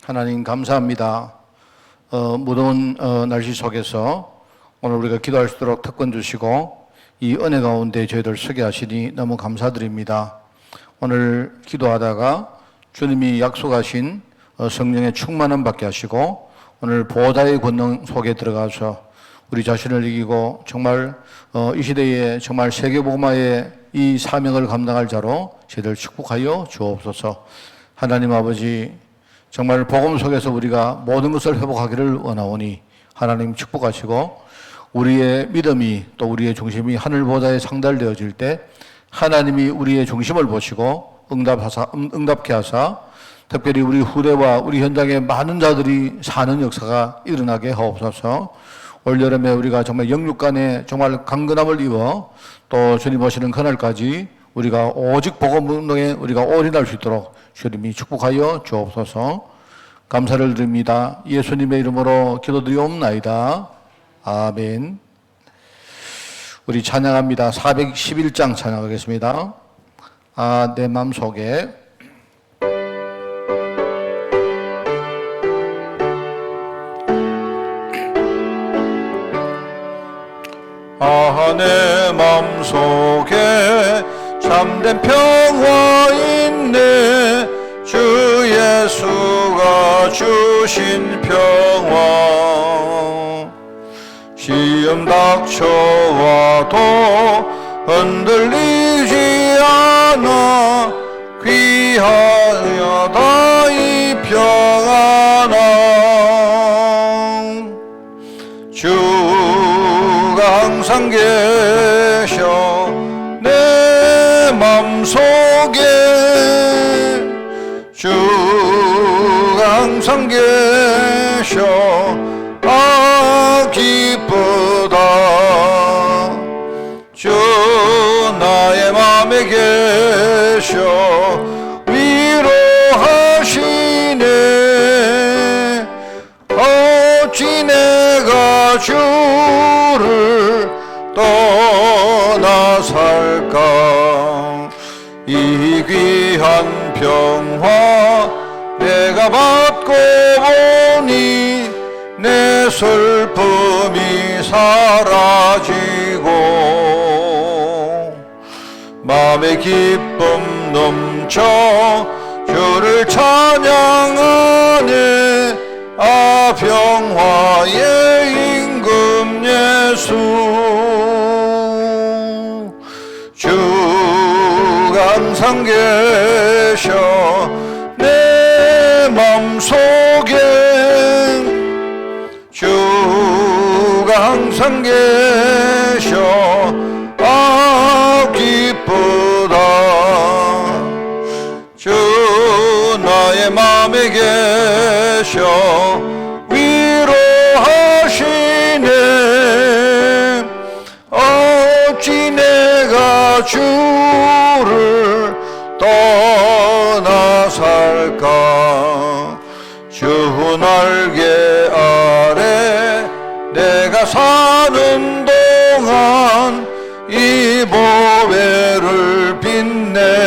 하나님 감사합니다. 무더운 날씨 속에서 오늘 우리가 기도할 수 있도록 특권 주시고 이 은혜 가운데 저희들 서게 하시니 너무 감사드립니다. 오늘 기도하다가 주님이 약속하신 성령의 충만함 받게 하시고 오늘 보호자의 권능 속에 들어가서 우리 자신을 이기고 정말 이 시대에 정말 세계복음화의 이 사명을 감당할 자로 저희들 축복하여 주옵소서. 하나님 아버지, 정말 복음 속에서 우리가 모든 것을 회복하기를 원하오니 하나님 축복하시고 우리의 믿음이 또 우리의 중심이 하늘 보좌에 상달되어질 때 하나님이 우리의 중심을 보시고 응답케 하사 특별히 우리 후대와 우리 현장에 많은 자들이 사는 역사가 일어나게 하옵소서. 올여름에 우리가 정말 영육간에 정말 강건함을 입어 또 주님 오시는 그날까지 우리가 오직 복음 운동에 우리가 올인할 수 있도록 주님이 축복하여 주옵소서. 감사를 드립니다. 예수님의 이름으로 기도드리옵나이다. 아멘. 우리 찬양합니다. 411장 찬양하겠습니다. 내 맘속에. 내 맘속에 참된 평화 있네. 주 예수가 주신 평화. 시험 닥쳐와도 흔들리지 않아. 귀하여다 이 평안함. 주가 항상 계셔 내 맘속에. 주가 항상 계셔 기쁘다. 주 나의 맘에 계셔 위로하시네. 어찌 내가 주를 떠나 살까. 이 귀한 평화 내가 받고 보니 내 슬픔이 사라지고 마음의 기쁨 넘쳐 주를 찬양하네. 평화의 임금 예수. 주가 항상 계셔 내 맘속에. 주가 항상 계셔 기쁘다. 주 나의 맘에 계셔 위로하시네. 어찌 내가 주를 떠나 살까. 주 날개 아래 내가 사는 동안 이 보배를 빛내리라.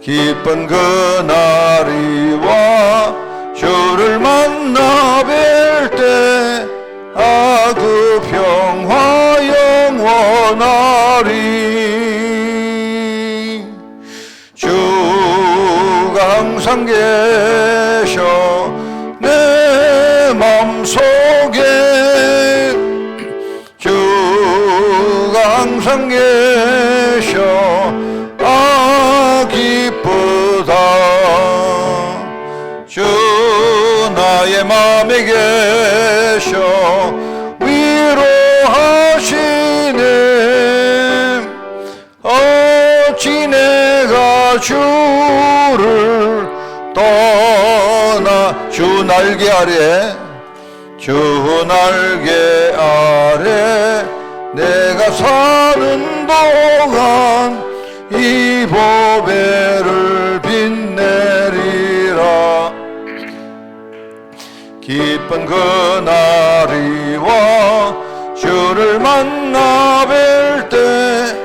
기쁜 그날이 와 주를 만나 뵐 때 그 평화 영원하리. 주가 항상 계셔 내 맘속에. 주가 항상 계셔 기쁘다. 주 나의 맘에 계셔 위로하시네. 어찌 내가 주를 떠나. 주 날개 아래. 주 날개 아래 내가 사는 동안 이 보배를 빛내리라. 기쁜 그날이 와 주를 만나 뵐 때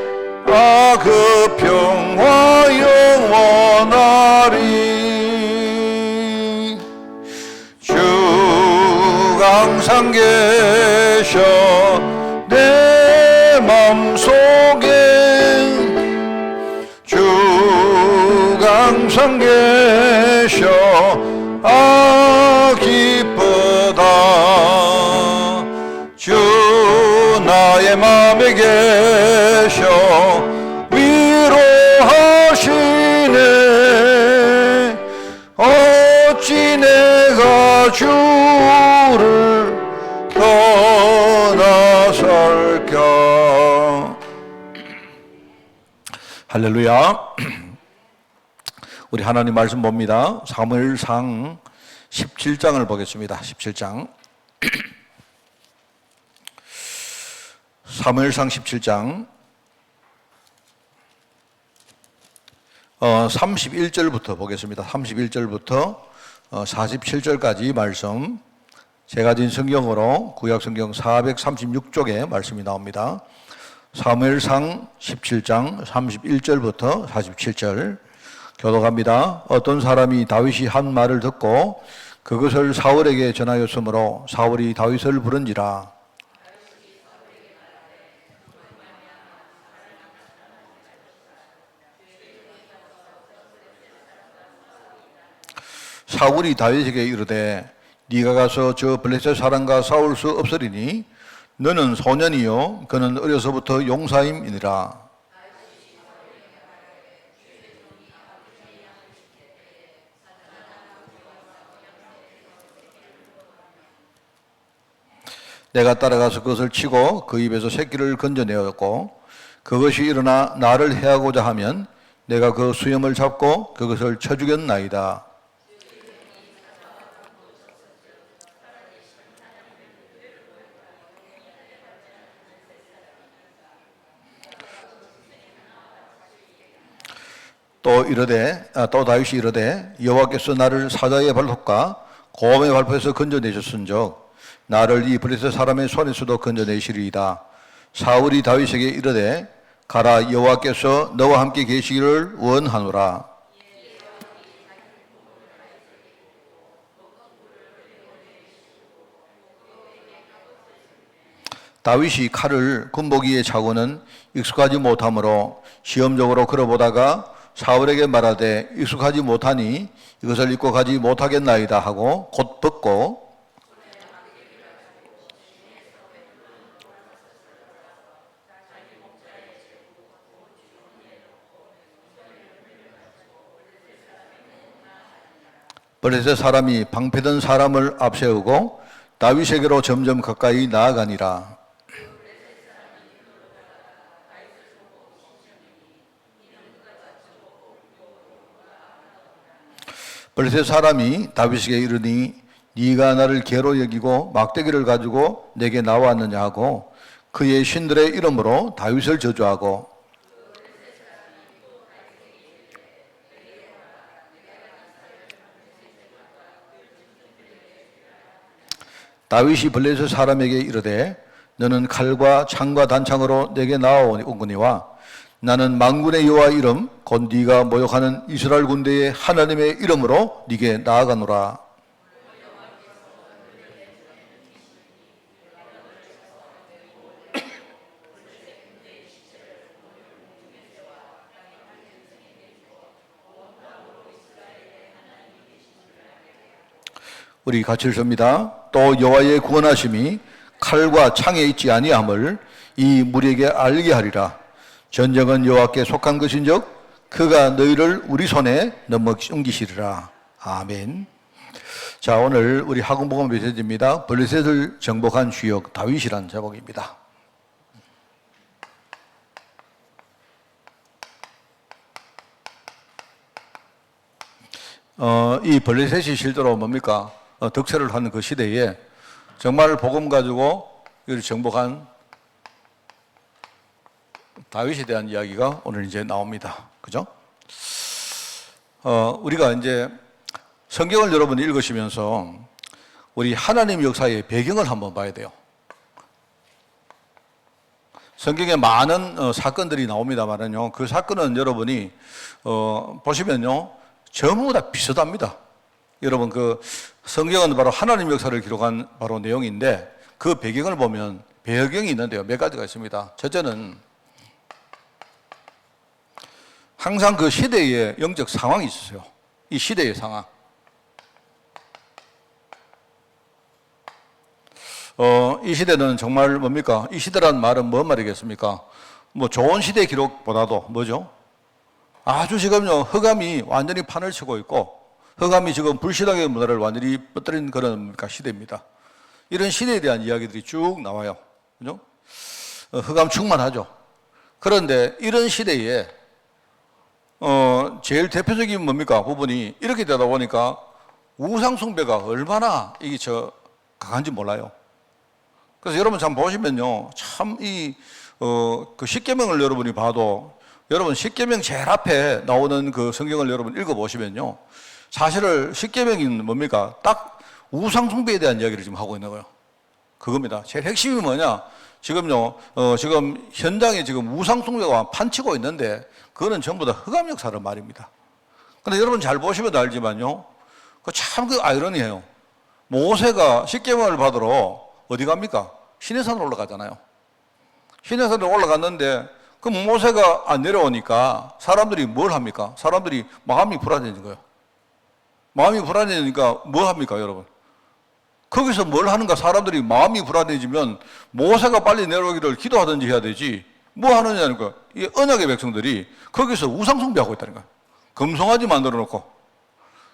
그 평화 영원하리. 항상 계셔 내 맘속에 주가 항상 계셔 기쁘다 주 나의 맘에 계셔 위로하시네 어찌 내가 주를 떠나설까. 할렐루야. 우리 하나님 말씀 봅니다. 사무엘상 17장을 보겠습니다. 17장. 사무엘상 17장 31절부터 보겠습니다. 31절부터 47절까지 말씀. 제가 진 성경으로 구약성경 436쪽에 말씀이 나옵니다. 사무엘상 17장 31절부터 47절 교독합니다. 어떤 사람이 다윗이 한 말을 듣고 그것을 사울에게 전하였으므로 사울이 다윗을 부른지라. 사울이 다윗에게 이르되 네가 가서 저 블레셋 사람과 싸울 수 없으리니 너는 소년이요 그는 어려서부터 용사임이니라. 내가 따라가서 그것을 치고 그 입에서 새끼를 건져내었고 그것이 일어나 나를 해하고자 하면 내가 그 수염을 잡고 그것을 쳐 죽였나이다. 또 다윗이 이르되 여호와께서 나를 사자의 발톱과 곰의 발포에서 건져내셨은즉 나를 이 블레셋 사람의 손에서도 건져내시리이다. 사울이 다윗에게 이르되 가라 여호와께서 너와 함께 계시기를 원하노라. 다윗이 칼을 군복이에 차고는 익숙하지 못하므로 시험적으로 걸어보다가 사울에게 말하되 익숙하지 못하니 이것을 입고 가지 못하겠나이다 하고 곧 벗고 블레셋 사람이 방패든 사람을 앞세우고 다윗에게로 점점 가까이 나아가니라. 블레셋 사람이 다윗에게 이르니 네가 나를 개로 여기고 막대기를 가지고 내게 나왔느냐 하고 그의 신들의 이름으로 다윗을 저주하고 다윗이 블레셋 사람에게 이르되 너는 칼과 창과 단창으로 내게 나아오거니와 나는 만군의 여호와 이름 곧 네가 모욕하는 이스라엘 군대의 하나님의 이름으로 네게 나아가노라. 우리 같이 읽습니다. 또 여호와의 구원하심이 칼과 창에 있지 아니함을 이 무리에게 알게 하리라. 전쟁은 여호와께 속한 것인즉 그가 너희를 우리 손에 넘기시리라. 아멘. 자, 오늘 우리 학원복음 메시지입니다. 블레셋을 정복한 주역 다윗이란 제목입니다. 이 블레셋이 실제로 뭡니까? 득세를 하는 그 시대에 정말 복음 가지고 이를 정복한 다윗에 대한 이야기가 오늘 이제 나옵니다. 그죠? 우리가 이제 성경을 여러분 읽으시면서 우리 하나님 역사의 배경을 한번 봐야 돼요. 성경에 많은 사건들이 나옵니다만은요, 그 사건은 여러분이 보시면요, 전부 다 비슷합니다. 여러분 그 성경은 바로 하나님 역사를 기록한 바로 내용인데 그 배경을 보면 배경이 있는데요. 몇 가지가 있습니다. 첫째는 항상 그 시대의 영적 상황이 있었어요. 이 시대의 상황. 이 시대는 정말 뭡니까? 이 시대라는 말은 뭔 말이겠습니까? 뭐 좋은 시대 기록보다도 뭐죠? 아주 지금요, 흑암이 완전히 판을 치고 있고, 흑암이 지금 불신앙의 문화를 완전히 뻗뜨린 그런 시대입니다. 이런 시대에 대한 이야기들이 쭉 나와요. 그죠? 흑암 충만하죠. 그런데 이런 시대에, 제일 대표적인 뭡니까? 부분이 이렇게 되다 보니까 우상숭배가 얼마나 이게 강한지 몰라요. 그래서 여러분 참 보시면요. 참 그 십계명을 여러분이 봐도 여러분 십계명 제일 앞에 나오는 그 성경을 여러분 읽어보시면요. 사실은 십계명이 뭡니까? 딱 우상숭배에 대한 이야기를 지금 하고 있는 거예요. 그겁니다. 제일 핵심이 뭐냐? 지금요, 지금 현장에 지금 우상숭배가 판치고 있는데 그거는 전부 다 흑암 역사를 말입니다. 근데 여러분 잘 보시면 알지만요. 참 그 아이러니해요. 모세가 십계명을 받으러 어디 갑니까? 시내산으로 올라가잖아요. 시내산으로 올라갔는데 그 모세가 안 내려오니까 사람들이 뭘 합니까? 사람들이 마음이 불안해진 거예요. 마음이 불안해지니까 뭐 합니까, 여러분? 거기서 뭘 하는가? 사람들이 마음이 불안해지면 모세가 빨리 내려오기를 기도하든지 해야 되지. 뭐 하느냐니까. 이 언약의 백성들이 거기서 우상숭배하고 있다는 거예요. 금송아지 만들어 놓고.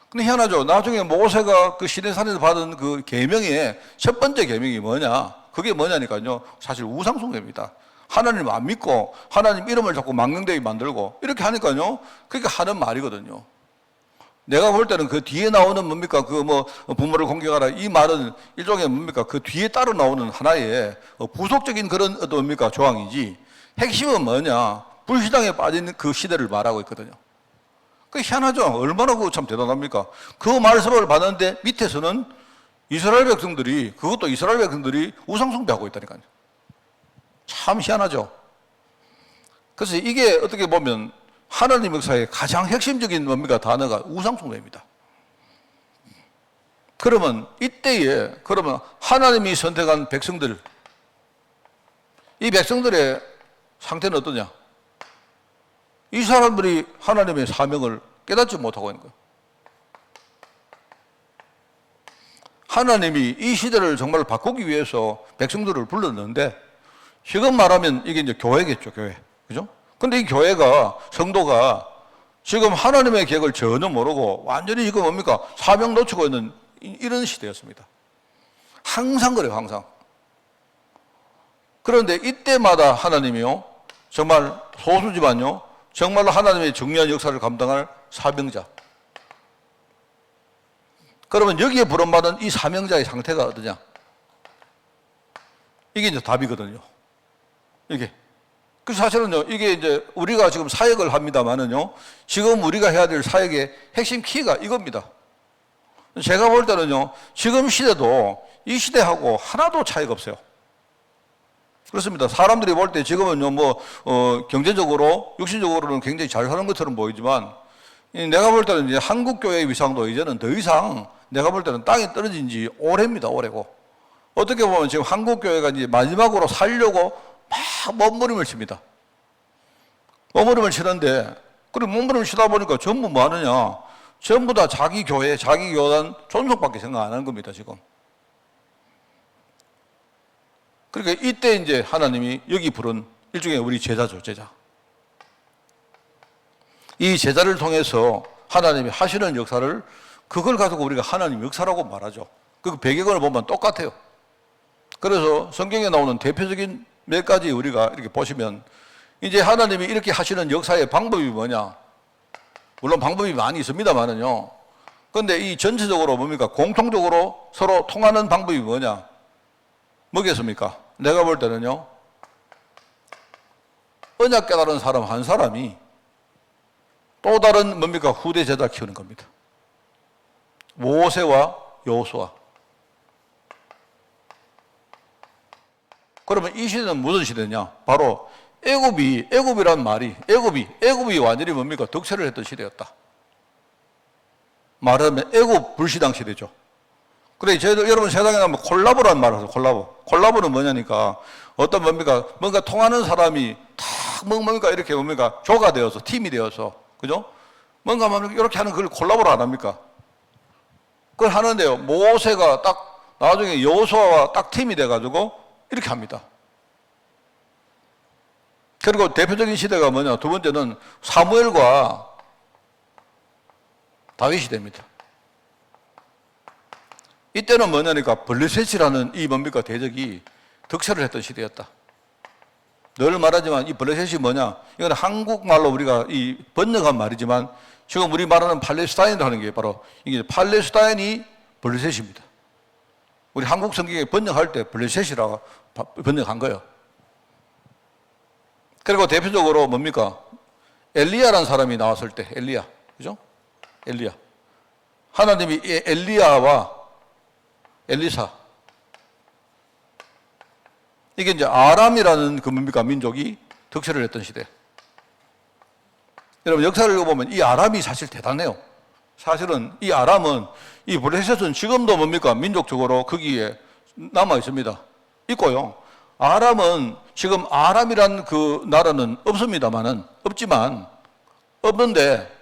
근데 희한하죠. 나중에 모세가 그 시내산에서 받은 그 계명의 첫 번째 계명이 뭐냐? 그게 뭐냐니까요. 사실 우상숭배입니다. 하나님 안 믿고 하나님 이름을 자꾸 망령되게 만들고 이렇게 하니까요. 그게 하는 말이거든요. 내가 볼 때는 그 뒤에 나오는 뭡니까? 그 뭐 부모를 공경하라 이 말은 일종의 뭡니까? 그 뒤에 따로 나오는 하나의 부속적인 그런 어떤 뭡니까? 조항이지. 핵심은 뭐냐? 불신앙에 빠진 그 시대를 말하고 있거든요. 그 희한하죠? 얼마나 그 참 대단합니까? 그 말씀을 받는데 밑에서는 이스라엘 백성들이, 그것도 이스라엘 백성들이 우상숭배하고 있다니까요. 참 희한하죠? 그래서 이게 어떻게 보면 하나님 역사의 가장 핵심적인 뭡니까? 단어가 우상숭배입니다. 그러면 이때에, 그러면 하나님이 선택한 백성들, 이 백성들의 상태는 어떠냐? 이 사람들이 하나님의 사명을 깨닫지 못하고 있는 거예요. 하나님이 이 시대를 정말 바꾸기 위해서 백성들을 불렀는데, 지금 말하면 이게 이제 교회겠죠, 교회. 그죠? 근데 이 교회가, 성도가 지금 하나님의 계획을 전혀 모르고 완전히 이거 뭡니까? 사명 놓치고 있는 이런 시대였습니다. 항상 그래요, 항상. 그런데 이때마다 하나님이요, 정말 소수지만요, 정말로 하나님의 정리한 역사를 감당할 사명자. 그러면 여기에 부름받은 이 사명자의 상태가 어떠냐? 이게 이제 답이거든요. 이게. 그 사실은요, 이게 이제 우리가 지금 사역을 합니다만은요, 지금 우리가 해야 될 사역의 핵심 키가 이겁니다. 제가 볼 때는요, 지금 시대도 이 시대하고 하나도 차이가 없어요. 그렇습니다. 사람들이 볼 때 지금은요, 경제적으로, 육신적으로는 굉장히 잘 사는 것처럼 보이지만, 내가 볼 때는 이제 한국교회의 위상도 이제는 더 이상 내가 볼 때는 땅에 떨어진 지 오래입니다, 오래고. 어떻게 보면 지금 한국교회가 이제 마지막으로 살려고 막 몸부림을 칩니다. 몸부림을 치는데, 그리고 몸부림을 치다 보니까 전부 뭐 하느냐? 전부 다 자기 교회, 자기 교단 존속밖에 생각 안 하는 겁니다, 지금. 그러니까 이때 이제 하나님이 여기 부른 일종의 우리 제자죠, 제자. 이 제자를 통해서 하나님이 하시는 역사를 그걸 가지고 우리가 하나님 역사라고 말하죠. 그 배경을 보면 똑같아요. 그래서 성경에 나오는 대표적인 몇 가지 우리가 이렇게 보시면 이제 하나님이 이렇게 하시는 역사의 방법이 뭐냐? 물론 방법이 많이 있습니다만은요. 그런데 이 전체적으로 뭡니까? 공통적으로 서로 통하는 방법이 뭐냐? 뭐겠습니까? 내가 볼 때는요. 언약 깨달은 사람 한 사람이 또 다른 뭡니까? 후대 제자 키우는 겁니다. 모세와 여호수아. 그러면 이 시대는 무슨 시대냐? 바로 애굽이란 말이 애굽이 완전히 뭡니까? 득세를 했던 시대였다. 말하면 애굽 불신앙 시대죠. 그래, 저희들, 여러분 세상에 가면 콜라보라는 말을 하죠, 콜라보. 콜라보는 뭐냐니까, 어떤 뭡니까, 뭔가 통하는 사람이 탁, 뭔가 이렇게 뭡니까, 조가 되어서, 팀이 되어서, 그죠? 뭔가 이렇게 하는 그걸 콜라보를 안 합니까? 그걸 하는데요, 모세가 딱, 나중에 여호수아와 딱 팀이 돼가지고, 이렇게 합니다. 그리고 대표적인 시대가 뭐냐, 두 번째는 사무엘과 다윗이 됩니다. 이때는 뭐냐니까 블레셋이라는 이 뭡니까 대적이 득세를 했던 시대였다. 늘 말하지만 이 블레셋이 뭐냐, 이건 한국말로 우리가 이 번역한 말이지만 지금 우리 말하는 팔레스타인이라는 게 바로 이게 팔레스타인이 블레셋입니다. 우리 한국 성경에 번역할 때 블레셋이라고 번역한 거예요. 그리고 대표적으로 뭡니까, 엘리야라는 사람이 나왔을 때, 엘리야, 그죠? 엘리야. 하나님이 엘리야와 엘리사, 이게 이제 아람이라는 그 뭡니까 민족이 득세를 했던 시대. 여러분 역사를 읽어보면 이 아람이 사실 대단해요. 사실은 이 아람은, 이 블레셋은 지금도 뭡니까 민족적으로 거기에 남아 있습니다. 있고요. 아람은 지금 아람이란 그 나라는 없지만 없는데,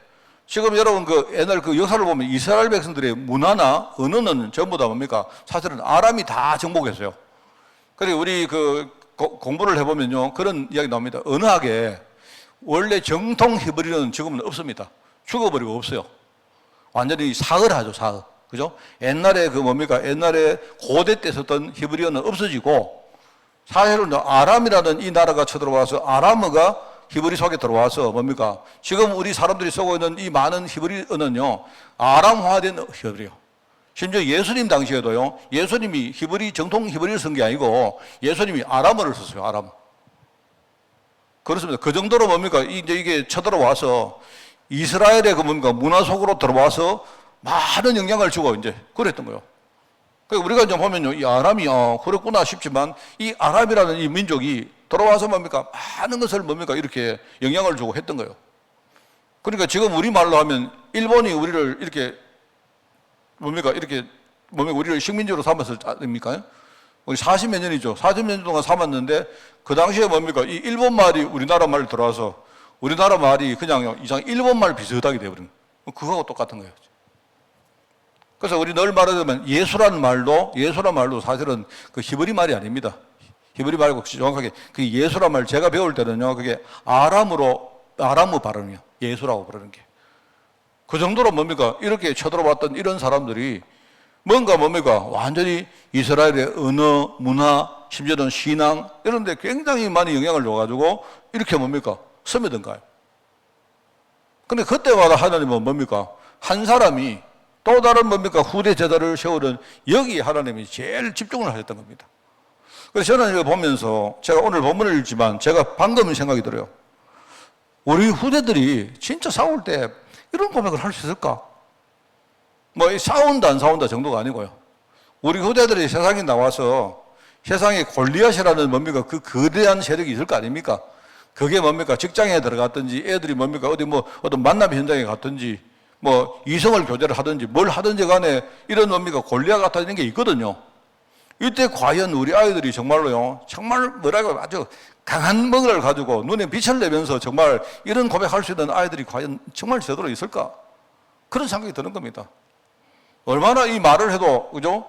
지금 여러분 그 옛날 그 역사를 보면 이스라엘 백성들의 문화나 언어는 전부 다 뭡니까? 사실은 아람이 다 정복했어요. 그리고 우리 그 공부를 해보면요, 그런 이야기 나옵니다. 언어학에 원래 정통 히브리어는 지금은 없습니다. 죽어버리고 없어요. 완전히 사흘하죠, 사흘. 그죠? 옛날에 그 뭡니까? 옛날에 고대 때 썼던 히브리어는 없어지고, 사실은 아람이라는 이 나라가 쳐들어와서 아람어가 히브리 속에 들어와서 뭡니까? 지금 우리 사람들이 쓰고 있는 이 많은 히브리어는요, 아람화된 히브리어. 심지어 예수님 당시에도요, 예수님이 정통 히브리를 쓴 게 아니고 예수님이 아람어를 썼어요, 아람어. 그렇습니다. 그 정도로 뭡니까? 이제 이게 쳐들어와서 이스라엘의 그 뭡니까? 문화 속으로 들어와서 많은 영향을 주고 이제 그랬던 거예요. 그러니까 우리가 이제 보면요, 이 아람이, 그렇구나 싶지만 이 아람이라는 이 민족이 들어와서 뭡니까? 많은 것을 뭡니까? 이렇게 영향을 주고 했던 거예요. 그러니까 지금 우리 말로 하면 일본이 우리를 이렇게 뭡니까? 이렇게 우리를 식민지로 삼았을 아닙니까? 우리 40몇 년이죠. 40몇 년 동안 삼았는데 그 당시에 뭡니까? 이 일본 말이 우리나라 말로 들어와서 우리나라 말이 그냥 이상 일본 말 비슷하게 되어버린 거예요. 그거하고 똑같은 거예요. 그래서 우리 늘 말하자면 예수라는 말도 사실은 그 히브리 말이 아닙니다. 히브리 말고 정확하게 그 예수란 말 제가 배울 때는요, 그게 아람어 발음이요. 예수라고 부르는 게. 그 정도로 뭡니까? 이렇게 쳐들어왔던 이런 사람들이 뭔가 뭡니까? 완전히 이스라엘의 언어, 문화, 심지어는 신앙 이런 데 굉장히 많이 영향을 줘가지고 이렇게 뭡니까? 스며든가요. 근데 그때마다 하나님은 뭡니까? 한 사람이 또 다른 뭡니까? 후대 제자를 세우는 여기에 하나님이 제일 집중을 하셨던 겁니다. 그래서 저는 이거 보면서 제가 오늘 본문을 읽지만 제가 방금 생각이 들어요. 우리 후대들이 진짜 싸울 때 이런 고백을 할 수 있을까? 뭐 싸운다 안 싸운다 정도가 아니고요. 우리 후대들이 세상에 나와서 세상에 골리앗이라는 뭡니까? 그 거대한 세력이 있을 거 아닙니까? 그게 뭡니까? 직장에 들어갔든지 애들이 뭡니까? 어떤 만남 현장에 갔든지 뭐 이성을 교제를 하든지 뭘 하든지 간에 이런 뭡니까? 골리앗 같은 게 있거든요. 이때 과연 우리 아이들이 정말로요, 정말 뭐라고 아주 강한 뭔가를 가지고 눈에 빛을 내면서 정말 이런 고백할 수 있는 아이들이 과연 정말 제대로 있을까? 그런 생각이 드는 겁니다. 얼마나 이 말을 해도, 그죠?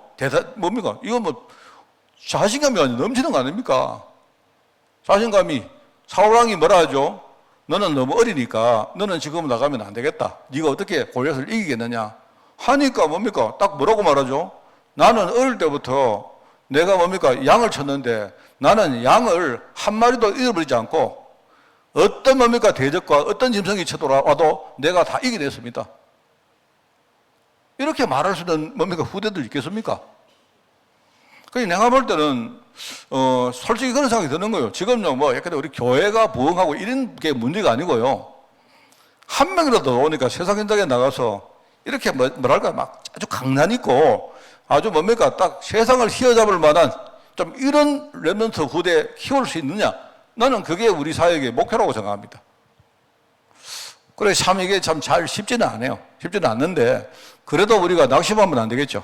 뭡니까? 이거 뭐 자신감이 완전 넘치는 거 아닙니까? 자신감이, 사울왕이 뭐라 하죠? 너는 너무 어리니까 너는 지금 나가면 안 되겠다. 네가 어떻게 골리앗을 이기겠느냐? 하니까 뭡니까? 딱 뭐라고 말하죠? 나는 어릴 때부터 내가 뭡니까? 양을 쳤는데 나는 양을 한 마리도 잃어버리지 않고 어떤 뭡니까? 대적과 어떤 짐승이 쳐들어와도 내가 다 이겨냈습니다. 이렇게 말할 수 있는 뭡니까? 후대들 있겠습니까? 그래서 내가 볼 때는 솔직히 그런 생각이 드는 거예요. 지금요, 뭐 약간 우리 교회가 부흥하고 이런 게 문제가 아니고요. 한 명이라도 오니까 세상 현장에 나가서 이렇게 뭐랄까 막 아주 강단 있고 아주 뭡니까 딱 세상을 휘어잡을 만한 좀 이런 렘넌트 후대 키울 수 있느냐? 나는 그게 우리 사역의 목표라고 생각합니다. 그래 참 이게 참 잘 쉽지는 않아요. 쉽지는 않는데 그래도 우리가 낙심하면 안 되겠죠.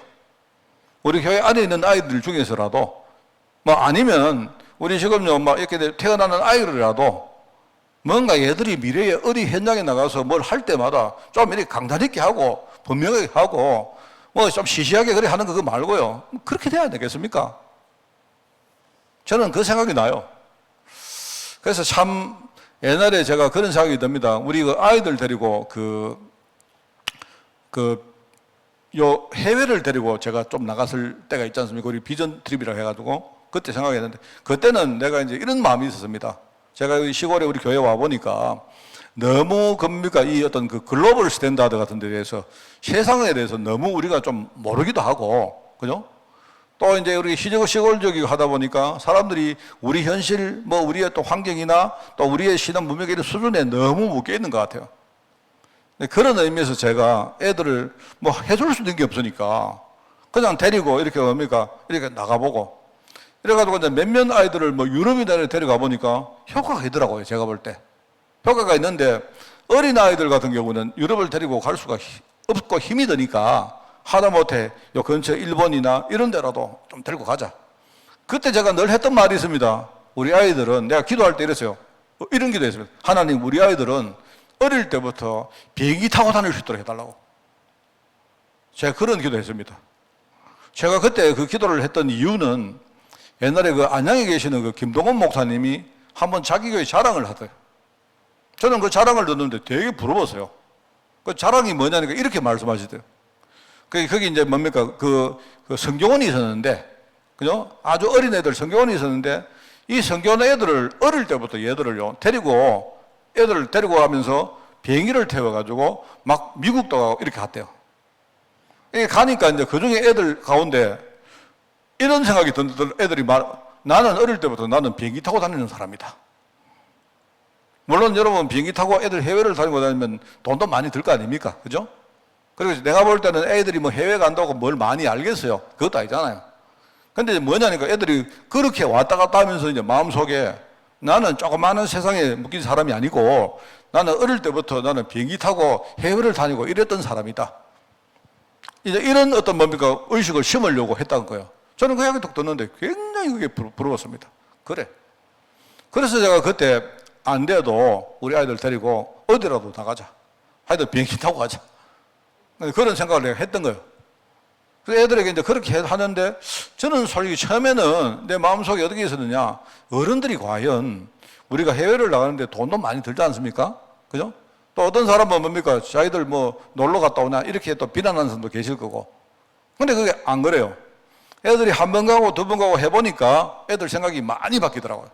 우리 교회 안에 있는 아이들 중에서라도 뭐 아니면 우리 지금요 막 이렇게 태어나는 아이들이라도 뭔가 얘들이 미래에 어디 현장에 나가서 뭘 할 때마다 좀 이렇게 강단 있게 하고 분명하게 하고 뭐 좀 시시하게 그래 하는 거 말고요. 그렇게 돼야 되겠습니까? 저는 그 생각이 나요. 그래서 참 옛날에 제가 그런 생각이 듭니다. 우리 그 아이들 데리고 요 해외를 데리고 제가 좀 나갔을 때가 있지 않습니까? 우리 비전 트립이라고 해가지고 그때 생각했는데 그때는 내가 이제 이런 마음이 있었습니다. 제가 시골에 우리 교회 와 보니까 너무 이 어떤 그 글로벌 스탠다드 같은 데 대해서 세상에 대해서 너무 우리가 좀 모르기도 하고, 그죠? 또 이제 우리 시골적이고 하다 보니까 사람들이 우리 현실, 뭐 우리의 또 환경이나 또 우리의 신앙 문명의 이런 수준에 너무 묶여 있는 것 같아요. 그런 의미에서 제가 애들을 뭐 해줄 수 있는 게 없으니까 그냥 데리고 이렇게 이렇게 나가보고 이래가지고 이제 몇몇 아이들을 뭐 유럽이나 데려가 보니까 효과가 있더라고요. 제가 볼 때. 효과가 있는데 어린 아이들 같은 경우는 유럽을 데리고 갈 수가 없고 힘이 드니까 하다못해 요 근처 일본이나 이런 데라도 좀 데리고 가자. 그때 제가 늘 했던 말이 있습니다. 우리 아이들은 내가 기도할 때 이랬어요. 이런 기도 했습니다. 하나님, 우리 아이들은 어릴 때부터 비행기 타고 다닐 수 있도록 해달라고. 제가 그런 기도 했습니다. 제가 그때 그 기도를 했던 이유는 옛날에 그 안양에 계시는 그 김동원 목사님이 한번 자기 교회 자랑을 하더래요. 저는 그 자랑을 듣는데 되게 부러웠어요. 그 자랑이 뭐냐니까 이렇게 말씀하시대요. 거기 이제 뭡니까? 그 성경원이 있었는데, 그죠? 아주 어린 애들 성경원이 있었는데, 이 성경원 애들을 어릴 때부터 얘들을요, 애들을 데리고 가면서 비행기를 태워가지고 막 미국도 가고 이렇게 갔대요. 이게 가니까 이제 그 중에 애들 가운데 이런 생각이 든 애들이 나는 어릴 때부터 나는 비행기 타고 다니는 사람이다. 물론 여러분 비행기 타고 애들 해외를 다니고 다니면 돈도 많이 들 거 아닙니까? 그죠? 그리고 내가 볼 때는 애들이 뭐 해외 간다고 뭘 많이 알겠어요. 그것도 아니잖아요. 근데 뭐냐니까 애들이 그렇게 왔다 갔다 하면서 이제 마음속에 나는 조그마한 세상에 묶인 사람이 아니고 나는 어릴 때부터 나는 비행기 타고 해외를 다니고 이랬던 사람이다. 이제 이런 어떤 뭡니까? 의식을 심으려고 했다는 거예요. 저는 그 이야기 딱 듣는데 굉장히 그게 부러웠습니다. 그래. 그래서 제가 그때 안 돼도 우리 아이들 데리고 어디라도 나가자. 하여튼 비행기 타고 가자. 그런 생각을 내가 했던 거예요. 그래서 애들에게 이제 그렇게 하는데 저는 솔직히 처음에는 내 마음속에 어떻게 있었느냐. 어른들이 과연 우리가 해외를 나가는데 돈도 많이 들지 않습니까? 그죠? 또 어떤 사람은 뭡니까? 자기들 뭐 놀러 갔다 오냐. 이렇게 또 비난하는 사람도 계실 거고. 근데 그게 안 그래요. 애들이 한 번 가고 두 번 가고 해보니까 애들 생각이 많이 바뀌더라고요.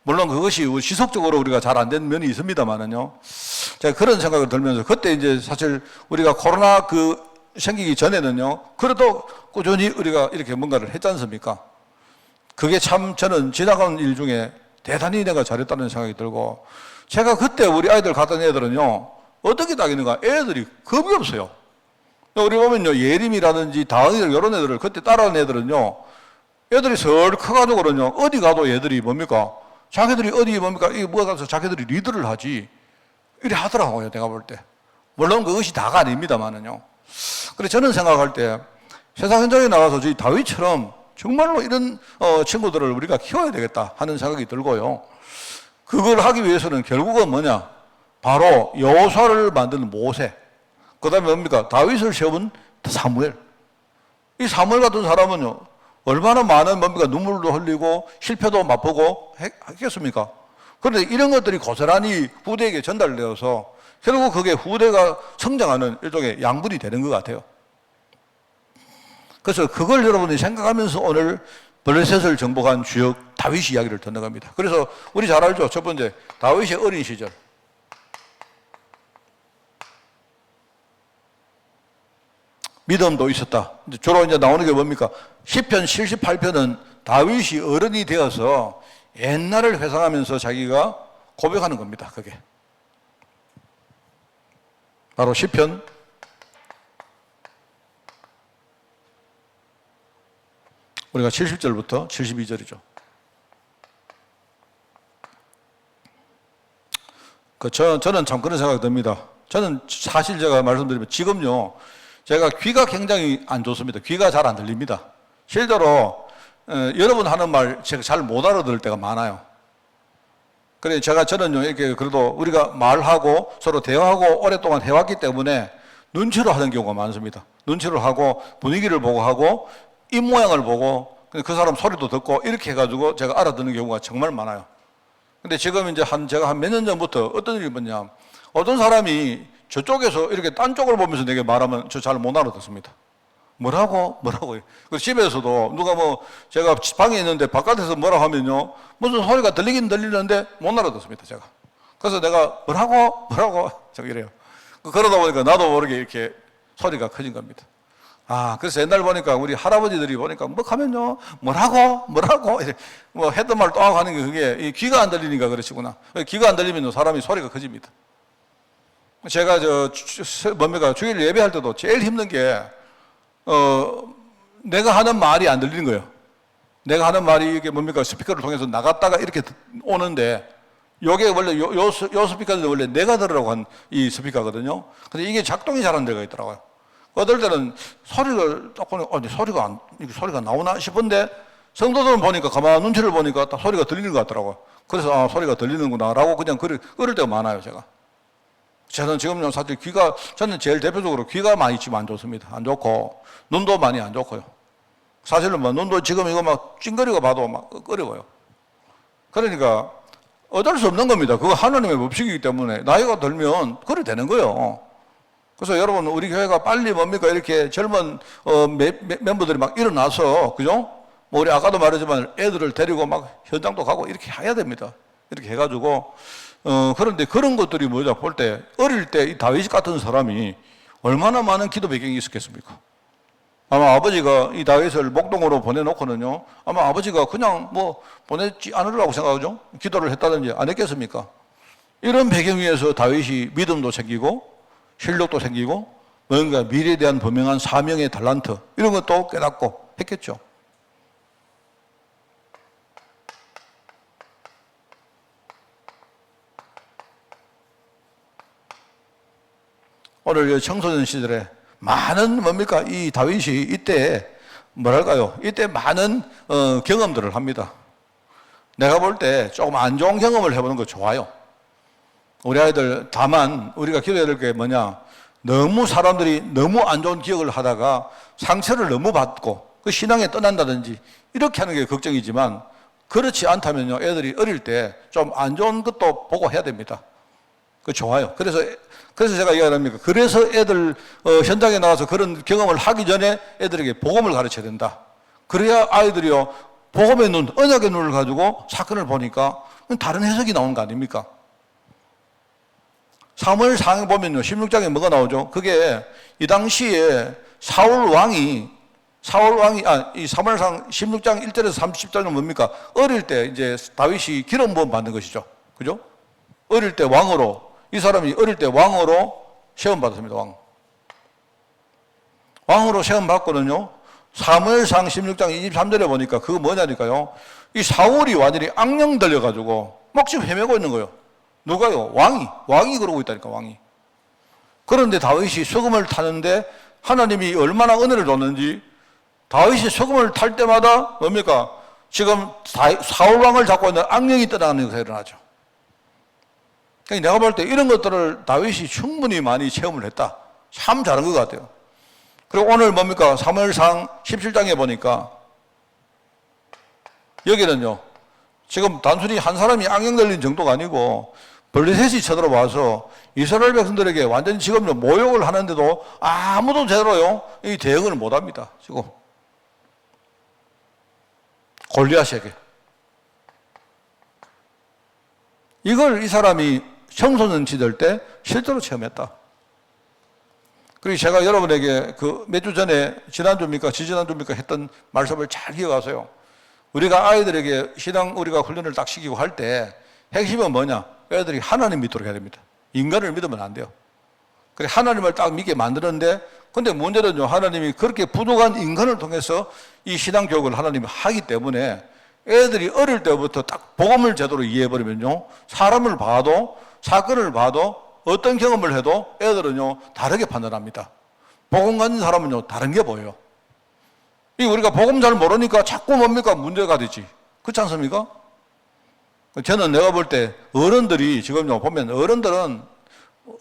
물론 그것이 지속적으로 우리가 잘 안 된 면이 있습니다만은요. 제가 그런 생각을 들면서 그때 이제 사실 우리가 코로나 생기기 전에는요. 그래도 꾸준히 우리가 이렇게 뭔가를 했지 않습니까? 그게 참 저는 지나간 일 중에 대단히 내가 잘했다는 생각이 들고 제가 그때 우리 아이들 갔던 애들은요. 어떻게 다니는가? 애들이 겁이 없어요. 우리 보면요. 예림이라든지 다은이들 이런 애들을 그때 따라하는 애들은요. 애들이 설 커가지고는요. 어디 가도 애들이 뭡니까? 자기들이 어디 뭡니까? 이게 뭐가 가서 자기들이 리더를 하지. 이래 하더라고요. 내가 볼 때. 물론 그것이 다가 아닙니다만은요. 그래서 저는 생각할 때 세상 현장에 나가서 저희 다윗처럼 정말로 이런 친구들을 우리가 키워야 되겠다 하는 생각이 들고요. 그걸 하기 위해서는 결국은 뭐냐? 바로 여호수아를 만든 모세. 그 다음에 뭡니까? 다윗을 세운 사무엘. 이 사무엘 같은 사람은요. 얼마나 많은 뭡니까? 눈물도 흘리고 실패도 맛보고 했겠습니까? 그런데 이런 것들이 고스란히 후대에게 전달되어서 결국 그게 후대가 성장하는 일종의 양분이 되는 것 같아요. 그래서 그걸 여러분이 생각하면서 오늘 블레셋을 정복한 주역 다윗 이야기를 듣는 겁니다. 그래서 우리 잘 알죠? 첫 번째, 다윗의 어린 시절. 믿음도 있었다. 주로 이제 나오는 게 뭡니까? 시편 78편은 다윗이 어른이 되어서 옛날을 회상하면서 자기가 고백하는 겁니다. 그게. 바로 시편 70절부터 72절이죠. 저는 참 그런 생각이 듭니다. 저는 사실 제가 말씀드리면 지금요, 제가 귀가 굉장히 안 좋습니다. 귀가 잘 안 들립니다. 실제로 여러분 하는 말 제가 잘 못 알아들을 때가 많아요. 그래 저는요 이렇게 그래도 우리가 말하고 서로 대화하고 오랫동안 해왔기 때문에 눈치로 하는 경우가 많습니다. 눈치를 하고 분위기를 보고 하고 입 모양을 보고 그 사람 소리도 듣고 이렇게 해가지고 제가 알아듣는 경우가 정말 많아요. 근데 지금 이제 제가 한 몇 년 전부터 어떤 일이 뭐냐, 어떤 사람이 저쪽에서 이렇게 딴 쪽을 보면서 내게 말하면 저 잘 못 알아듣습니다. 뭐라고? 그래서 집에서도 누가 제가 방에 있는데 바깥에서 뭐라고 하면요, 무슨 소리가 들리긴 들리는데 못 알아듣습니다, 제가. 그래서 내가 뭐라고? 제가 이래요. 그러다 보니까 나도 모르게 이렇게 소리가 커진 겁니다. 그래서 옛날 보니까 우리 할아버지들이 보니까 하면요, 뭐라고? 했던 말 또 하는 게 그게 귀가 안 들리니까 그러시구나. 귀가 안 들리면 사람이 소리가 커집니다. 제가 주일 예배할 때도 제일 힘든 게, 내가 하는 말이 안 들리는 거예요. 내가 하는 말이 이게 스피커를 통해서 나갔다가 이렇게 오는데, 요게 원래 요 스피커는 원래 내가 들으라고 한 이 스피커거든요. 근데 이게 작동이 잘 안 되고 있더라고요. 어떨 때는 소리를 딱 보니까, 소리가 나오나 싶은데, 성도들은 보니까, 가만 눈치를 보니까 딱 소리가 들리는 것 같더라고요. 그래서, 소리가 들리는구나, 라고 그냥 그럴 때가 많아요, 제가. 저는 지금요, 사실 저는 제일 대표적으로 귀가 많이 지금 안 좋습니다. 안 좋고, 눈도 많이 안 좋고요. 사실은 눈도 지금 이거 찡그리고 봐도 어려워요. 그러니까, 어쩔 수 없는 겁니다. 그거 하나님의 법칙이기 때문에, 나이가 들면, 그래 되는 거예요. 그래서 여러분, 우리 교회가 빨리 이렇게 젊은, 멤버들이 일어나서, 그죠? 우리 아까도 말했지만 애들을 데리고 현장도 가고 이렇게 해야 됩니다. 이렇게 해가지고, 그런데 그런 것들이 뭐냐 볼 때, 어릴 때 이 다윗 같은 사람이 얼마나 많은 기도 배경이 있었겠습니까? 아마 아버지가 이 다윗을 목동으로 보내놓고는요, 아마 아버지가 그냥 보내지 않으려고 생각하죠? 기도를 했다든지 안 했겠습니까? 이런 배경 위에서 다윗이 믿음도 생기고, 실력도 생기고, 뭔가 미래에 대한 분명한 사명의 달란트, 이런 것도 깨닫고 했겠죠. 오늘 청소년 시절에 많은 이 다윗이 이때 이때 많은 경험들을 합니다. 내가 볼 때 조금 안 좋은 경험을 해보는 거 좋아요. 우리 아이들 다만 우리가 기도해야 될 게 너무 사람들이 너무 안 좋은 기억을 하다가 상처를 너무 받고 그 신앙에 떠난다든지 이렇게 하는 게 걱정이지만, 그렇지 않다면요, 애들이 어릴 때 좀 안 좋은 것도 보고 해야 됩니다. 그 좋아요. 그래서 제가 이야기합니다. 그래서 애들 현장에 나가서 그런 경험을 하기 전에 애들에게 복음을 가르쳐야 된다. 그래야 아이들이요, 복음의 눈, 언약의 눈을 가지고 사건을 보니까 다른 해석이 나오는 거 아닙니까? 사무엘상에 보면요, 16장에 뭐가 나오죠? 그게 이 당시에 이 사무엘상 16장 1절에서 30절은 뭡니까? 어릴 때 이제 다윗이 기름 부음 받는 것이죠. 그죠? 어릴 때 이 사람이 어릴 때 왕으로 시험 받았습니다. 왕으로 시험 받고는요, 사무엘상 16장 23절에 보니까 그거 뭐냐니까요, 이 사울이 완전히 악령 들려가지고 막 지금 헤매고 있는 거예요. 누가요? 왕이 그러고 있다니까, 왕이. 그런데 다윗이 수금을 타는데 하나님이 얼마나 은혜를 줬는지, 다윗이 수금을 탈 때마다 지금 사울 왕을 잡고 있는 악령이 떠나가는 것이 일어나죠. 내가 볼 때 이런 것들을 다윗이 충분히 많이 체험을 했다. 참 잘한 것 같아요. 그리고 오늘 사무엘상 17장에 보니까 여기는요, 지금 단순히 한 사람이 악령 들린 정도가 아니고 블레셋이 쳐들어와서 이스라엘 백성들에게 완전히 지금 모욕을 하는데도 아무도 제대로요, 이 대응을 못 합니다. 지금 골리앗에게. 이걸 이 사람이 청소년 시절 때 실제로 체험했다. 그리고 제가 여러분에게 몇 주 전에 지지난주입니까 했던 말씀을 잘 기억하세요. 우리가 아이들에게 우리가 훈련을 딱 시키고 할 때 핵심은 뭐냐? 애들이 하나님 믿도록 해야 됩니다. 인간을 믿으면 안 돼요. 그래, 하나님을 딱 믿게 만드는데, 근데 문제는요, 하나님이 그렇게 부족한 인간을 통해서 이 신앙 교육을 하나님이 하기 때문에 애들이 어릴 때부터 딱 복음을 제대로 이해해버리면요, 사람을 봐도, 사건을 봐도, 어떤 경험을 해도 애들은요, 다르게 판단합니다. 복음 가진 사람은요, 다른 게 보여요. 이 우리가 복음 잘 모르니까 자꾸 뭡니까? 문제가 되지. 그렇지 않습니까? 저는 내가 볼 때 어른들이 지금요, 보면 어른들은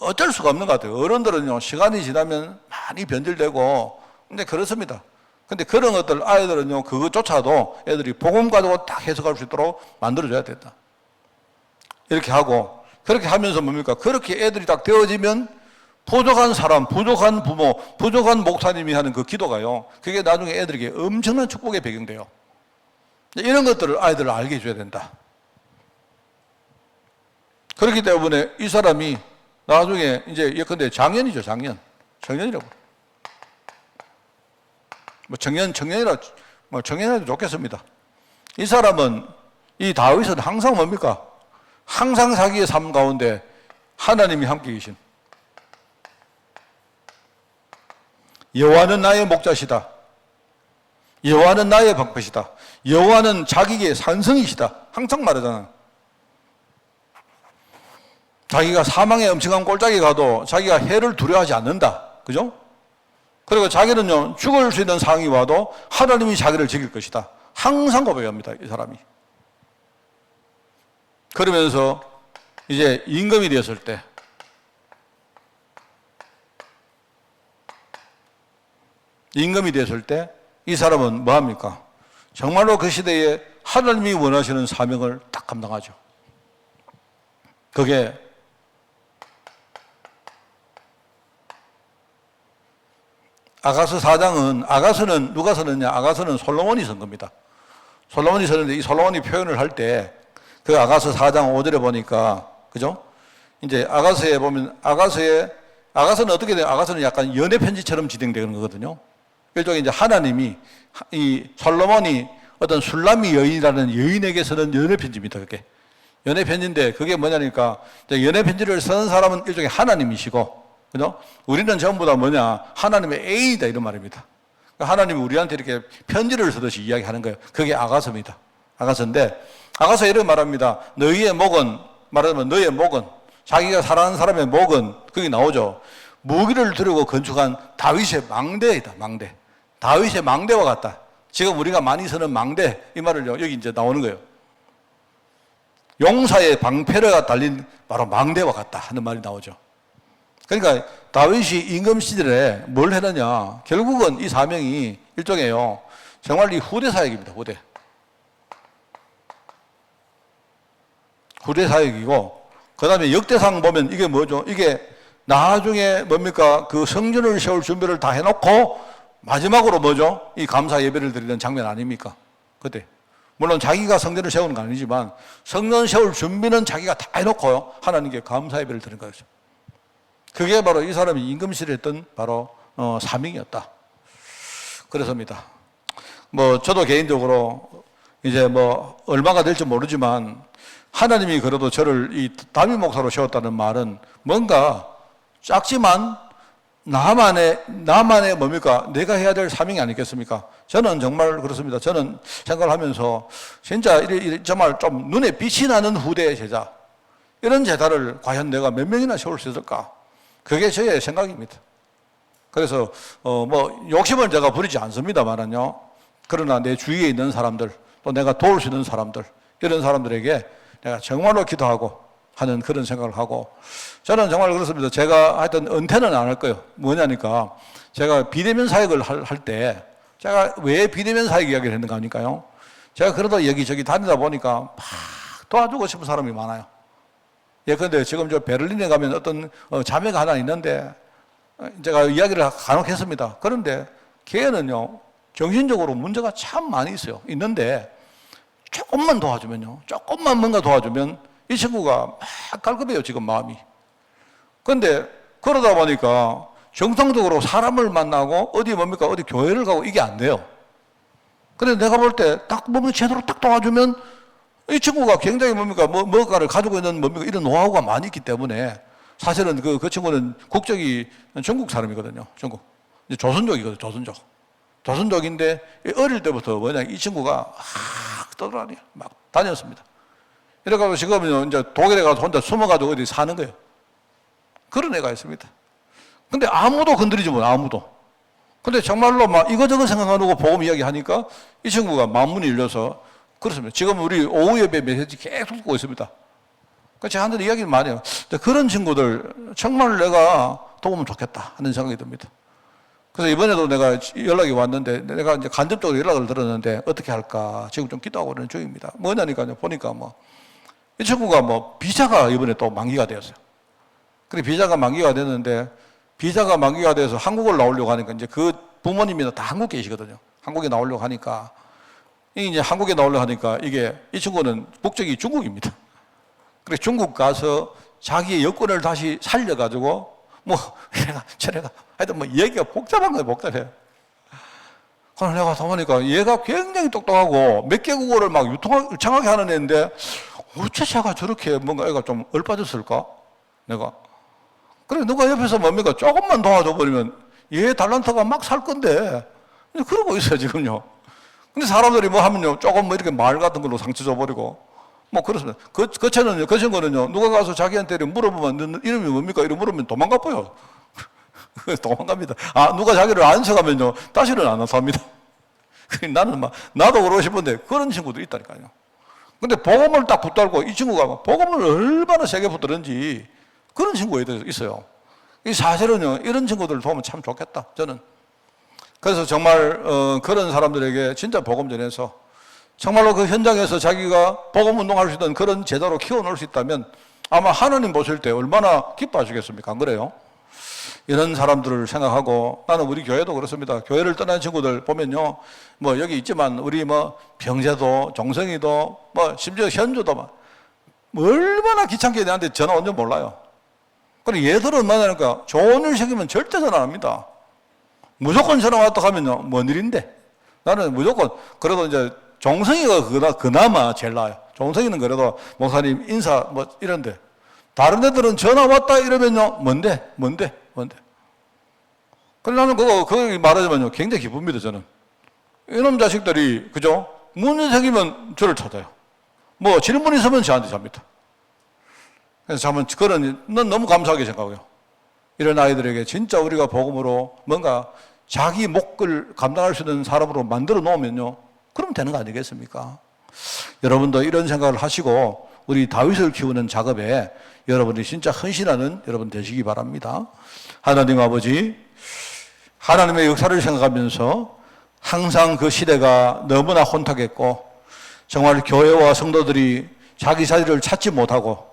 어쩔 수가 없는 것 같아요. 어른들은요, 시간이 지나면 많이 변질되고, 근데 그렇습니다. 근데 그런 것들 아이들은요, 그것조차도 애들이 복음 가지고 딱 해석할 수 있도록 만들어줘야 된다. 이렇게 하고, 그렇게 하면서 뭡니까? 그렇게 애들이 딱 되어지면 부족한 사람, 부족한 부모, 부족한 목사님이 하는 그 기도가요, 그게 나중에 애들에게 엄청난 축복의 배경돼요. 이런 것들을 아이들을 알게 해줘야 된다. 그렇기 때문에 이 사람이 나중에 이제 예컨대 장년이죠, 장년. 청년이라고. 청년이라도 좋겠습니다. 이 사람은, 이 다윗은 항상 뭡니까? 항상 자기의 삶 가운데 하나님이 함께 계신. 여호와는 나의 목자시다. 여호와는 나의 방패시다. 여호와는 자기의 산성이시다. 항상 말하잖아. 자기가 사망의 엄청난 골짜기 가도 자기가 해를 두려워하지 않는다. 그죠? 그리고 자기는요, 죽을 수 있는 상황이 와도 하나님이 자기를 지킬 것이다. 항상 고백합니다, 이 사람이. 그러면서 이제 임금이 되었을 때, 이 사람은 뭐 합니까? 정말로 그 시대에 하나님이 원하시는 사명을 딱 감당하죠. 그게 아가서 4장은, 아가서는 누가 썼느냐? 아가서는 솔로몬이 쓴 겁니다. 솔로몬이 썼는데 이 솔로몬이 표현을 할 때 그 아가서 4장 5절에 보니까, 그죠? 이제 아가서에 보면, 아가서는 어떻게 돼요? 아가서는 약간 연애 편지처럼 진행되는 거거든요. 일종의 이제 하나님이, 이 솔로몬이 어떤 술람미 여인이라는 여인에게서는 연애 편지입니다, 그게. 연애 편지인데 그게 뭐냐니까, 연애 편지를 쓰는 사람은 일종의 하나님이시고, 그죠? 우리는 전부 다 뭐냐? 하나님의 애인이다, 이런 말입니다. 하나님이 우리한테 이렇게 편지를 쓰듯이 이야기하는 거예요. 그게 아가서입니다. 아가서인데, 아가서 이렇게 말합니다. 너희의 목은, 말하자면 너의 목은, 자기가 사랑하는 사람의 목은, 거기 나오죠. 무기를 들고 건축한 다윗의 망대이다, 망대. 다윗의 망대와 같다. 지금 우리가 많이 쓰는 망대, 이 말을 여기 이제 나오는 거예요. 용사의 방패가 달린 바로 망대와 같다 하는 말이 나오죠. 그러니까 다윗이 임금 시절에 뭘 했느냐, 결국은 이 사명이 일종의요, 정말 이 후대 사역입니다. 후대 사역이고, 그 다음에 역대상 보면 이게 뭐죠? 이게 나중에 뭡니까? 그 성전을 세울 준비를 다 해놓고 마지막으로 뭐죠? 이 감사 예배를 드리는 장면 아닙니까? 그때. 물론 자기가 성전을 세우는 건 아니지만 성전 세울 준비는 자기가 다 해놓고요, 하나님께 감사 예배를 드리는 거죠. 그게 바로 이 사람이 임금실에 했던 바로 사명이었다. 그래서입니다. 뭐 저도 개인적으로 이제 뭐 얼마가 될지 모르지만 하나님이 그래도 저를 이 담임 목사로 세웠다는 말은 뭔가 작지만 나만의 뭡니까? 내가 해야 될 사명이 아니겠습니까? 저는 정말 그렇습니다. 저는 생각을 하면서 진짜 정말 좀 눈에 빛이 나는 후대의 제자, 이런 제자를 과연 내가 몇 명이나 세울 수 있을까? 그게 저의 생각입니다. 그래서 뭐 욕심을 제가 부리지 않습니다만은요. 그러나 내 주위에 있는 사람들, 또 내가 도울 수 있는 사람들, 이런 사람들에게 내가 정말로 기도하고 하는 그런 생각을 하고, 저는 정말 그렇습니다. 제가 하여튼 은퇴는 안 할 거예요. 뭐냐니까, 제가 비대면 사역을 할 때, 제가 왜 비대면 사역 이야기를 했는가 하니까요, 제가 그러다 여기저기 다니다 보니까 막 도와주고 싶은 사람이 많아요. 예컨대 지금 저 베를린에 가면 어떤 자매가 하나 있는데, 제가 이야기를 간혹 했습니다. 그런데 걔는요, 정신적으로 문제가 참 많이 있는데 조금만 도와주면요, 조금만 뭔가 도와주면 이 친구가 막 깔끔해요, 지금 마음이. 그런데 그러다 보니까 정상적으로 사람을 만나고 어디 교회를 가고 이게 안 돼요. 그런데 내가 볼 때 딱 보면 제대로 딱 도와주면 이 친구가 굉장히 뭔가를 가지고 있는 이런 노하우가 많이 있기 때문에, 사실은 그 친구는 국적이 중국 사람이거든요. 중국. 이제 조선족이거든요, 조선족인데 어릴 때부터 이 친구가 막 떠돌아다녀요. 막 다녔습니다. 이래가지고 지금은 이제 독일에 가서 혼자 숨어가지고 어디 사는 거예요. 그런 애가 있습니다. 근데 아무도 건드리지 못해요, 아무도. 근데 정말로 막 이거저거 생각하고 복음 이야기 하니까 이 친구가 마음문이 열려서 그렇습니다. 지금 우리 오후 예배 메시지 계속 듣고 있습니다. 제가 한테 이야기를 많이 해요. 그런 친구들 정말 내가 도우면 좋겠다 하는 생각이 듭니다. 그래서 이번에도 내가 연락이 왔는데 내가 이제 간접적으로 연락을 들었는데 어떻게 할까 지금 좀 기도하고 있는 중입니다. 뭐냐니까요. 보니까 이 친구가 비자가 이번에 또 만기가 되었어요. 그래 비자가 만기가 됐는데 비자가 만기가 돼서 한국을 나오려고 하니까 이제 그 부모님이 다 한국 계시거든요. 한국에 나오려고 하니까 이제 한국에 나오려고 하니까 이 친구는 국적이 중국입니다. 그래 중국 가서 자기의 여권을 다시 살려가지고 저래가 하여튼 얘기가 복잡한 거예요. 복잡해요. 그래서 내가 다 보니까 얘가 굉장히 똑똑하고 몇 개국어를 막 유창하게 하는 애인데 어째 제가 저렇게 뭔가 애가 좀 얼빠졌을까? 내가 그래 누가 옆에서 뭡니까 조금만 도와줘 버리면 얘 달란트가 막 살 건데 그러고 있어요 지금요. 근데 사람들이 하면요 조금 이렇게 말 같은 걸로 상처 줘버리고 그렇습니다. 그 친구는요 누가 가서 자기한테 물어보면 너 이름이 뭡니까? 이러고 물으면 도망가 버요. 도망갑니다. 누가 자기를 안 쳐가면요 다시는 안 나섭니다. 나는 나도 그러고 싶은데 그런 친구도 있다니까요. 근데 복음을 딱 붙들고 이 친구가 복음을 얼마나 세게 붙들는지 그런 친구가 있어요. 이 사실은요 이런 친구들을 도우면 참 좋겠다 저는. 그래서 정말 그런 사람들에게 진짜 복음 전해서 정말로 그 현장에서 자기가 복음 운동할 수 있는 그런 제자로 키워놓을 수 있다면 아마 하나님 보실 때 얼마나 기뻐하시겠습니까? 안 그래요? 이런 사람들을 생각하고 나는 우리 교회도 그렇습니다. 교회를 떠난 친구들 보면요. 여기 있지만 우리 병재도 종성이도 심지어 현주도 얼마나 귀찮게 내한테 전화 온 줄 몰라요. 그리고 얘들은 뭐냐니까 좋은 일 생기면 절대 전화 안 합니다. 무조건 전화 왔다 하면요. 뭔 일인데? 나는 무조건 그래도 이제 종성이가 그나마 제일 나아요. 종성이는 그래도 목사님 인사 이런데 다른 애들은 전화 왔다 이러면요. 뭔데? 그래 나는 그거 말하자면요. 굉장히 기쁩니다 저는. 이놈 자식들이 그죠? 문제 생기면 저를 찾아요. 질문 있으면 저한테 잡니다. 그래서 난 너무 감사하게 생각해요. 이런 아이들에게 진짜 우리가 복음으로 뭔가 자기 몫을 감당할 수 있는 사람으로 만들어 놓으면요. 그럼 되는 거 아니겠습니까? 여러분도 이런 생각을 하시고 우리 다윗을 키우는 작업에 여러분이 진짜 헌신하는 여러분 되시기 바랍니다. 하나님 아버지, 하나님의 역사를 생각하면서 항상 그 시대가 너무나 혼탁했고 정말 교회와 성도들이 자기 자리를 찾지 못하고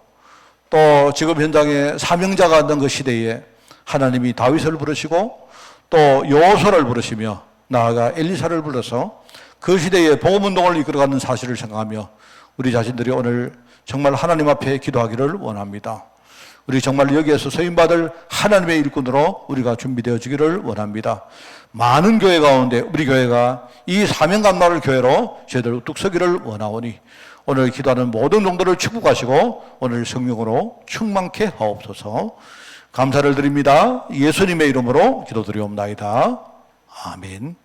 또 지금 현장에 사명자가 없는 그 시대에 하나님이 다윗을 부르시고 또 여호수아를 부르시며 나아가 엘리사를 불러서 그 시대에 복음운동을 이끌어가는 사실을 생각하며 우리 자신들이 오늘 정말 하나님 앞에 기도하기를 원합니다. 우리 정말 여기에서 소임받을 하나님의 일꾼으로 우리가 준비되어지기를 원합니다. 많은 교회 가운데 우리 교회가 이 사명감나를 교회로 저희들 우뚝 서기를 원하오니 오늘 기도하는 모든 종들을 축복하시고 오늘 성령으로 충만케 하옵소서. 감사를 드립니다. 예수님의 이름으로 기도드리옵나이다. 아멘.